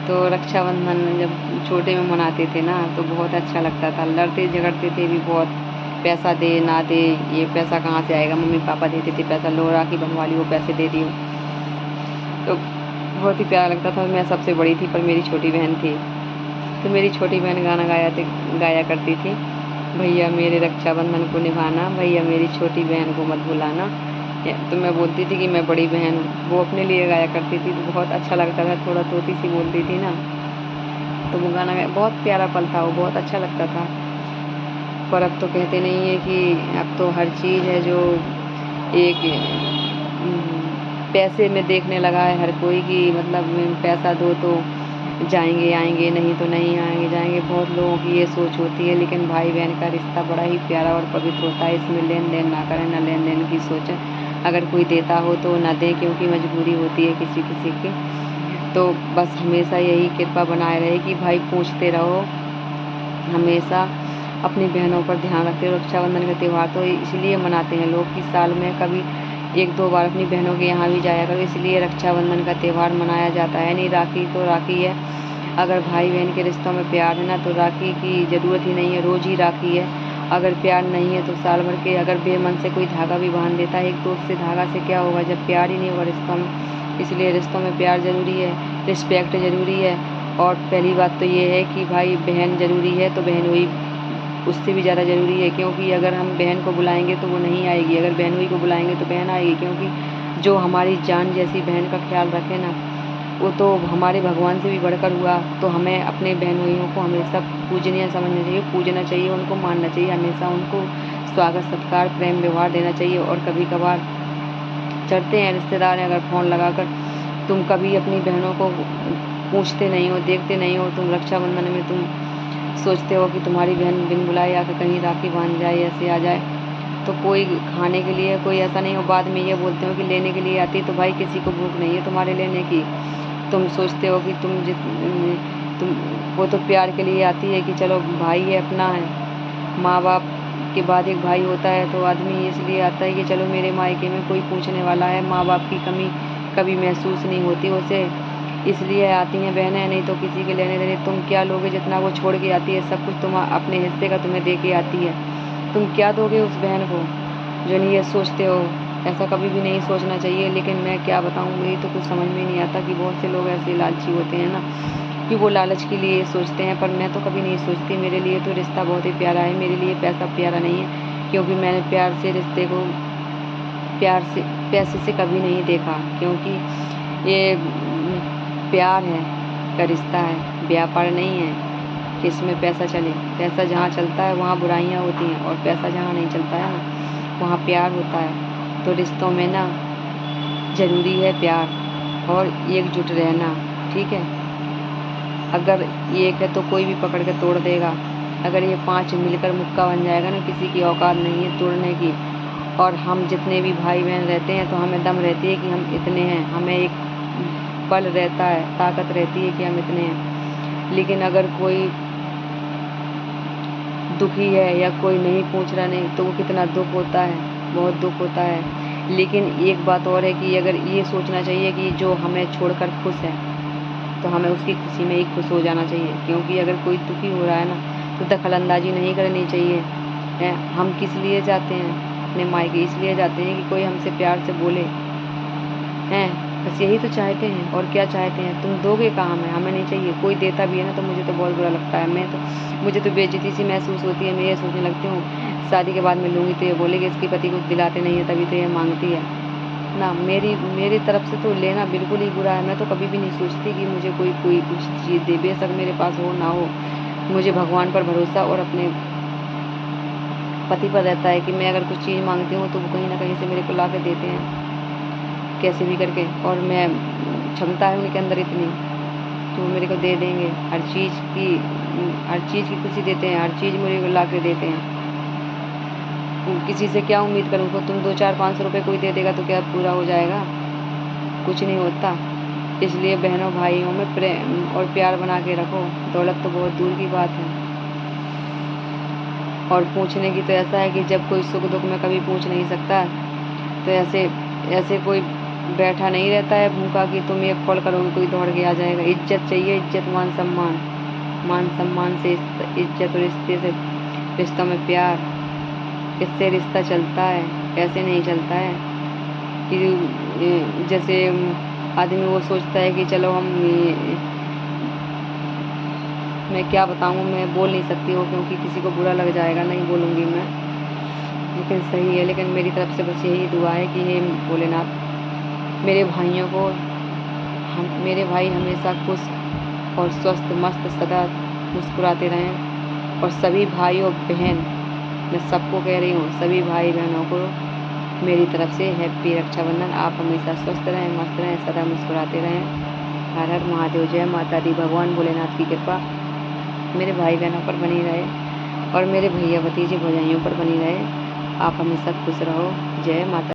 तो रक्षाबंधन जब छोटे में मनाते थे ना तो बहुत अच्छा लगता था। लड़ते झगड़ते थे भी बहुत, पैसा दे ना दे, ये पैसा कहाँ से आएगा, मम्मी पापा देते थे पैसा, लो राखी बनवा ली, वो पैसे दे दियो। तो बहुत ही प्यारा लगता था। मैं सबसे बड़ी थी पर मेरी छोटी बहन थी, तो मेरी छोटी बहन गाना गाया करती थी, भैया मेरे रक्षाबंधन को निभाना, भैया मेरी छोटी बहन को मत भुलाना। तो मैं बोलती थी कि मैं बड़ी बहन हूँ। वो अपने लिए गाया करती थी तो बहुत अच्छा लगता था, थोड़ा तोती सी बोलती थी ना, तो वो गाना गाया, बहुत प्यारा पल था वो, बहुत अच्छा लगता था। पर अब तो कहते नहीं है कि अब तो हर चीज़ है जो एक पैसे में देखने लगा है हर कोई, कि मतलब पैसा दो तो जाएंगे आएंगे, नहीं तो नहीं आएंगे जाएंगे। बहुत लोगों की ये सोच होती है, लेकिन भाई बहन का रिश्ता बड़ा ही प्यारा और पवित्र होता है। इसमें लेन देन ना करें, ना लेन देन की सोचें। अगर कोई देता हो तो ना दें, क्योंकि मजबूरी होती है किसी किसी की। तो बस हमेशा यही कृपा बनाए रहे कि भाई पूछते रहो, हमेशा अपनी बहनों पर ध्यान रखते हो। रक्षाबंधन का त्यौहार तो इसलिए मनाते हैं लोग कि साल में कभी एक दो बार अपनी बहनों के यहाँ भी जाया करो, इसलिए रक्षाबंधन का त्यौहार मनाया जाता है। नहीं, राखी तो राखी है। अगर भाई बहन के रिश्तों में प्यार है ना तो राखी की ज़रूरत ही नहीं है, रोज़ ही राखी है। अगर प्यार नहीं है तो साल भर के अगर बेमन से कोई धागा भी बांध देता है, एक दोस्त से धागा से क्या होगा जब प्यार ही नहीं होगा रिश्तों में। इसलिए रिश्तों में प्यार ज़रूरी है, रिस्पेक्ट ज़रूरी है। और पहली बात तो ये है कि भाई बहन ज़रूरी है तो बहनोई उससे भी ज़्यादा ज़रूरी है, क्योंकि अगर हम बहन को बुलाएंगे तो वो नहीं आएगी, अगर बहनोई को बुलाएंगे तो बहन आएगी। क्योंकि जो हमारी जान जैसी बहन का ख्याल रखे ना, वो तो हमारे भगवान से भी बढ़कर हुआ। तो हमें अपने बहनोइयों को हमेशा पूजनीय समझना चाहिए, पूजना चाहिए, उनको मानना चाहिए, हमेशा उनको स्वागत सत्कार प्रेम व्यवहार देना चाहिए। और कभी कभार चढ़ते हैं रिश्तेदार हैं अगर फ़ोन लगाकर, तुम कभी अपनी बहनों को पूछते नहीं हो, देखते नहीं हो। तुम रक्षाबंधन में तुम सोचते हो कि तुम्हारी बहन बिन बुलाए आकर कहीं राखी बांध जाए, ऐसे आ जाए। तो कोई खाने के लिए कोई ऐसा नहीं हो, बाद में ये बोलते हो कि लेने के लिए आती है, तो भाई किसी को भूख नहीं है तुम्हारे लेने की। तुम सोचते हो कि तुम वो तो प्यार के लिए आती है कि चलो भाई है, अपना है। माँ बाप के बाद एक भाई होता है, तो आदमी इसलिए आता है कि चलो मेरे मायके में कोई पूछने वाला है, माँ बाप की कमी कभी महसूस नहीं होती उसे, इसलिए आती हैं बहनें। नहीं तो किसी के लेने देने तुम क्या लोगे, जितना वो छोड़ के आती है सब कुछ तुम अपने हिस्से का तुम्हें दे के आती है, तुम क्या दोगे उस बहन को। जो नहीं ये सोचते हो, ऐसा कभी भी नहीं सोचना चाहिए। लेकिन मैं क्या बताऊँ, मुझे तो कुछ समझ में नहीं आता कि बहुत से लोग ऐसे लालची होते हैं ना, कि वो लालच के लिए सोचते हैं। पर मैं तो कभी नहीं सोचती, मेरे लिए तो रिश्ता बहुत ही प्यारा है, मेरे लिए पैसा प्यारा नहीं है। क्योंकि मैंने प्यार से रिश्ते को प्यार से पैसे से कभी नहीं देखा, क्योंकि ये प्यार है का रिश्ता है, व्यापार नहीं है कि इसमें पैसा चले। पैसा जहाँ चलता है वहाँ बुराइयाँ होती हैं, और पैसा जहाँ नहीं चलता है ना वहाँ प्यार होता है। तो रिश्तों में ना ज़रूरी है प्यार और एकजुट रहना, ठीक है। अगर एक है तो कोई भी पकड़ के तोड़ देगा, अगर ये 5 मिलकर मुक्का बन जाएगा ना, किसी की औकात नहीं है तोड़ने की। और हम जितने भी भाई बहन रहते हैं तो हमें दम रहती है कि हम इतने हैं, हमें एक बल रहता है, ताकत रहती है कि हम इतने हैं। लेकिन अगर कोई दुखी है या कोई नहीं पूछ रहा नहीं, तो वो कितना दुख होता है, बहुत दुख होता है। लेकिन एक बात और है कि अगर ये सोचना चाहिए कि जो हमें छोड़कर खुश है तो हमें उसकी खुशी में ही खुश हो जाना चाहिए। क्योंकि अगर कोई दुखी हो रहा है ना तो दखल अंदाजी नहीं करनी चाहिए है। हम किस लिए जाते हैं अपने मायके, इसलिए जाते हैं कि कोई हमसे प्यार से बोले हैं, बस यही तो चाहते हैं। और क्या चाहते हैं, तुम दोगे कहाँ, में हमें नहीं चाहिए। कोई देता भी है ना तो मुझे तो बहुत बुरा लगता है, मुझे तो बेइज्जती सी महसूस होती है। मैं ये सोचने लगती हूँ शादी के बाद में लूँगी तो ये बोलेगी इसके पति कुछ दिलाते नहीं है तभी तो ये मांगती है ना। मेरी तरफ से तो लेना बिल्कुल ही बुरा है। मैं तो कभी भी नहीं सोचती कि मुझे कोई कुछ चीज़ दे, बेशक मेरे पास हो ना हो। मुझे भगवान पर भरोसा और अपने पति पर रहता है कि मैं अगर कुछ चीज़ मांगती हूँ तो वो कहीं ना कहीं से मेरे को ला के देते हैं, कैसे भी करके। और मैं क्षमता है उनके अंदर इतनी, तो वो मेरे को दे देंगे हर चीज़ की खुशी देते हैं, हर चीज़ मेरे को ला के देते हैं। किसी से क्या उम्मीद करूँ, तो तुम 2-4-500 रुपये कोई दे देगा तो क्या पूरा हो जाएगा, कुछ नहीं होता। इसलिए बहनों भाइयों में प्रेम और प्यार बना के रखो, दौलत तो बहुत दूर की बात है। और पूछने की तो ऐसा है कि जब कोई सुख दुख में कभी पूछ नहीं सकता, तो ऐसे ऐसे कोई बैठा नहीं रहता है भूखा कि तुम एक कॉल करोगे कोई दौड़ के आ जाएगा। इज्जत चाहिए, इज्जत, मान सम्मान। मान सम्मान से इज्जत, और रिश्ते से, रिश्तों में प्यार, इससे रिश्ता चलता है। ऐसे नहीं चलता है कि जैसे आदमी वो सोचता है कि चलो हम मैं क्या बताऊँ, मैं बोल नहीं सकती हूँ क्योंकि किसी को बुरा लग जाएगा, नहीं बोलूँगी मैं। लेकिन सही है, लेकिन मेरी तरफ से बस यही दुआ है कि हे भोलेनाथ, मेरे भाइयों को मेरे भाई हमेशा खुश और स्वस्थ मस्त सदा मुस्कुराते रहें। और सभी भाई और बहन, मैं सबको कह रही हूँ, सभी भाई बहनों को मेरी तरफ से हैप्पी रक्षाबंधन। आप हमेशा स्वस्थ रहें, मस्त रहें, सदा मुस्कुराते रहें। हर हर महादेव। जय माता दी। भगवान भोलेनाथ की कृपा मेरे भाई बहनों पर बनी रहे और मेरे भैया भतीजे भौजाइयों पर बनी रहे। आप हमेशा खुश रहो। जय माता।